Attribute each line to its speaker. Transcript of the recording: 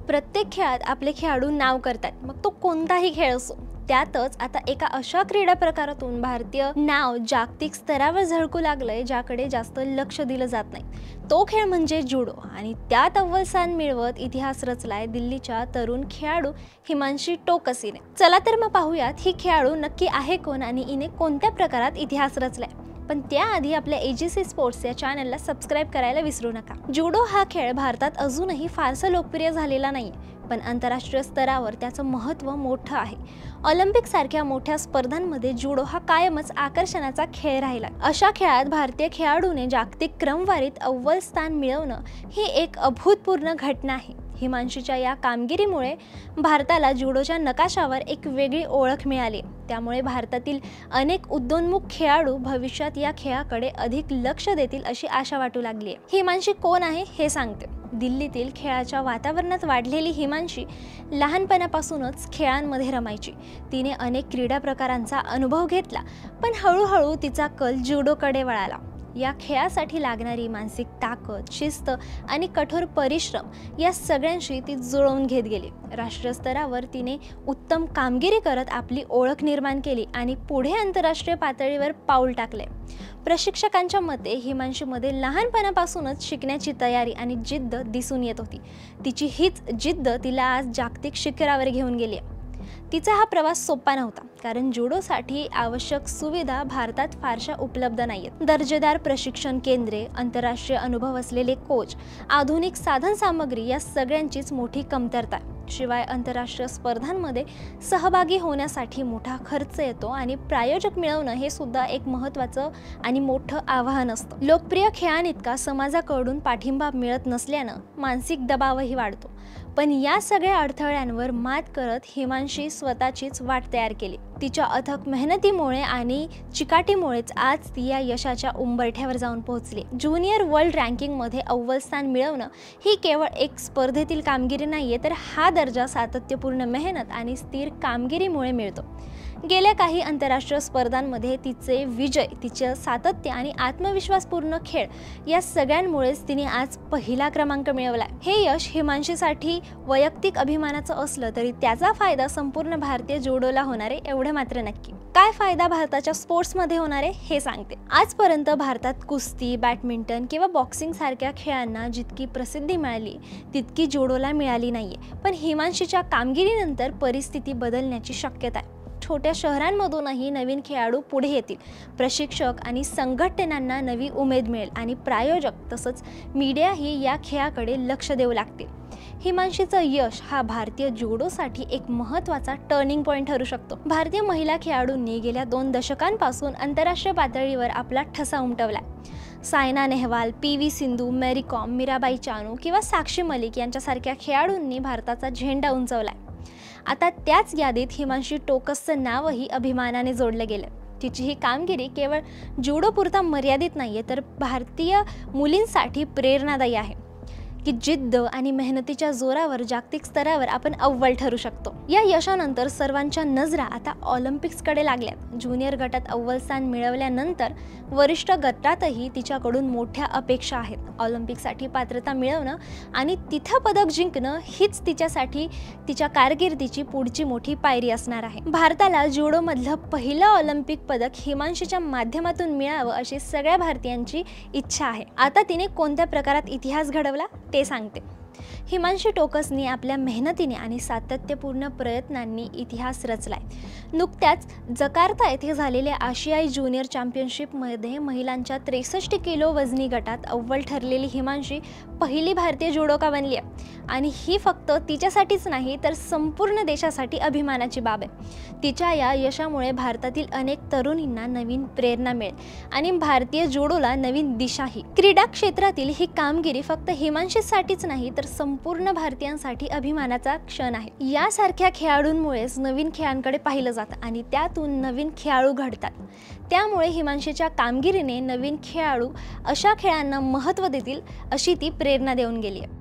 Speaker 1: प्रत्येक खेळात आपले खेळाडू नाव करतात, मग तो कोणताही खेळ असो। त्यातच आता एका अशा क्रीडा प्रकारातून भारतीय नाव जागतिक स्तरावर झळकू लागलंय ज्याकडे जास्त लक्ष दिलं जात नाही। तो खेळ म्हणजे जुडो आणि त्यात अव्वल स्थान मिळवत इतिहास रचलाय दिल्लीच्या तरुण खेळाडू हिमांशी टोकसीने। चला तर मग पाहूयात ही खेळाडू नक्की आहे कोण आणि हिने कोणत्या प्रकारात इतिहास रचलाय। पण त्याआधी आपल्या AGC स्पोर्ट्स या चॅनलला सबस्क्राइब करायला विसरू नका। जुडो हा खेळ भारतात अजूनही फारसा लोकप्रिय झालेला नाही, पण आंतरराष्ट्रीय स्तरावर त्याचं महत्त्व मोठं आहे। ऑलिम्पिक सारख्या मोठ्या स्पर्धांमध्ये जुडो हा कायमच आकर्षणाचा खेळ राहिला। अशा खेळात भारतीय खेळाडूने जागतिक क्रमवारीत अव्वल स्थान मिळवणं ही एक अभूतपूर्व घटना आहे। हिमांशीच्या या कामगिरीमुळे भारताला जुडोच्या नकाशावर एक वेगळी ओळख मिळाली। त्यामुळे भारतातील अनेक उदयोन्मुख खेळाडू भविष्यात या खेळाकडे अधिक लक्ष देतील अशी आशा वाटू लागली आहे। हिमांशी कोण आहे हे सांगते। दिल्लीतील खेळाच्या वातावरणात वाढलेली हिमांशी लहानपणापासूनच खेळांमध्ये रमायची। तिने अनेक क्रीडा प्रकारांचा अनुभव घेतला, पण हळूहळू तिचा कल जुडोकडे वळाला। या खेळासाठी लागणारी मानसिक ताकद, शिस्त आणि कठोर परिश्रम या सगळ्यांशी ती जुळवून घेत गेली। राष्ट्रीय स्तरावर तिने उत्तम कामगिरी करत आपली ओळख निर्माण केली आणि पुढे आंतरराष्ट्रीय पातळीवर पाऊल टाकले। प्रशिक्षकांच्या मते हिमांशीमध्ये लहानपणापासूनच शिकण्याची तयारी आणि जिद्द दिसून येत होती। तिची हीच जिद्द तिला आज जागतिक शिखरावर घेऊन गेली आहे। तिचा हा प्रवास सोपा नव्हता, कारण जुडोसाठी आवश्यक सुविधा भारतात फारशा उपलब्ध नाहीत। दर्जेदार प्रशिक्षण केंद्रे, आंतरराष्ट्रीय अनुभव असलेले कोच, आधुनिक साधन सामग्री या सगळ्यांचीच मोठी कमतरता आहे। शिवाय आंतरराष्ट्रीय स्पर्धांमध्ये सहभागी होण्यासाठी मोठा खर्च येतो आणि प्रायोजक मिळवणं हे सुद्धा एक महत्त्वाचं आणि मोठं आव्हान असतं। लोकप्रिय खेळांइतका समाजाकडून पाठिंबा मिळत नसल्यानं मानसिक दबावही वाढतो। पण या सगळ्या अडथळ्यांवर मात करत हिमांशी स्वतःचीच वाट तयार केली। तिच्या अथक मेहनतीमुळे आणि चिकाटीमुळेच आज ती या यशाच्या उंबरठ्यावर जाऊन पोहोचली। ज्युनियर वर्ल्ड रँकिंगमध्ये अव्वल स्थान मिळवणं ही केवळ एक स्पर्धेतील कामगिरी नाहीये, तर हा दर्जा सातत्यपूर्ण मेहनत आणि स्थिर कामगिरीमुळे मिळतो। गेल्या काही आंतरराष्ट्रीय स्पर्धांमध्ये तिचे विजय, तिचे सातत्य आणि आत्मविश्वासपूर्ण खेळ या सगळ्यांमुळेच तिने आज पहिला क्रमांक मिळवला। हे यश हिमांशीसाठी वैयक्तिक अभिमानाचं असलं तरी त्याचा फायदा संपूर्ण भारतीय जुडोला होणार आहे एवढं मात्र नक्की। काय फायदा भारताच्या स्पोर्ट्समध्ये होणार आहे हे सांगते। आजपर्यंत भारतात कुस्ती, बॅडमिंटन किंवा बॉक्सिंग सारख्या खेळांना जितकी प्रसिद्धी मिळाली तितकी जुडोला मिळाली नाहीये। पण हिमांशीच्या कामगिरीनंतर परिस्थिती बदलण्याची शक्यता आहे। छोट्या शहरांमधूनही नवीन खेळाडू पुढे येतील, प्रशिक्षक आणि संघटनांना नवी उमेद मिळेल आणि प्रायोजक तसंच मीडियाही या खेळाकडे लक्ष देऊ लागतील। हिमांशीचं यश हा भारतीय जुडोसाठी एक महत्त्वाचा टर्निंग पॉइंट ठरू शकतो। भारतीय महिला खेळाडूंनी गेल्या 2 दशकांपासून आंतरराष्ट्रीय पातळीवर आपला ठसा उमटवला। सायना नेहवाल, PV सिंधू, मेरी कॉम, मीराबाई चानू किंवा साक्षी मलिक यांच्यासारख्या खेळाडूंनी भारताचा झेंडा उंचावलाय। आता त्याच यादीत हिमांशी टोकसचं नावही अभिमानाने जोडलं गेलं। तिची ही कामगिरी केवळ जुडोपुरता मर्यादित नाहीये, तर भारतीय मुलींसाठी प्रेरणादायी आहे की जिद्द आणि मेहनतीच्या जोरावर जागतिक स्तरावर आपण अव्वल ठरू शकतो। या यशानंतर सर्वांच्या नजरा आता ऑलिम्पिक्सकडे लागल्यात। ज्युनियर गटात अव्वल स्थान मिळवल्यानंतर वरिष्ठ गटातही तिच्याकडून मोठ्या अपेक्षा आहेत। ऑलिम्पिकसाठी पात्रता मिळवणं आणि तिथं पदक जिंकणं हीच तिच्यासाठी तिच्या कारकिर्दीची पुढची मोठी पायरी असणार आहे। भारताला जुडोमधलं पहिलं ऑलिम्पिक पदक हिमांशीच्या माध्यमातून मिळावं अशी सगळ्या भारतीयांची इच्छा आहे। आता तिने कोणत्या प्रकारात इतिहास घडवला ते सांगते। हिमांशी टोकसने आपल्या मेहनतीने आणि सातत्यपूर्ण प्रयत्नांनी इतिहास रचलाय। नुकत्याच जकार्ता येथे झालेल्या आशियाई ज्युनियर चॅम्पियनशिपमध्ये महिलांच्या 63 किलो वजनी गटात अव्वल ठरलेली हिमांशी पहिली भारतीय जुडोका बनली आहे आणि ही फक्त तिच्यासाठीच नाही तर संपूर्ण देशासाठी अभिमानाची बाब आहे। तिच्या या यशामुळे भारतातील अनेक तरुणींना नवीन प्रेरणा मिळेल आणि भारतीय जुडोला नवीन दिशाही। क्रीडा क्षेत्रातील ही कामगिरी फक्त हिमांशीसाठीच नाही तर संपूर्ण भारतीयांसाठी अभिमानाचा क्षण आहे। यासारख्या खेळाडूंमुळेच नवीन खेळांकडे पाहिलं जातं आणि त्यातून नवीन खेळाडू घडतात। त्यामुळे हिमांशीच्या कामगिरीने नवीन खेळाडू अशा खेळांना महत्त्व देतील अशी ती प्रेरणा देऊन गेली आहे।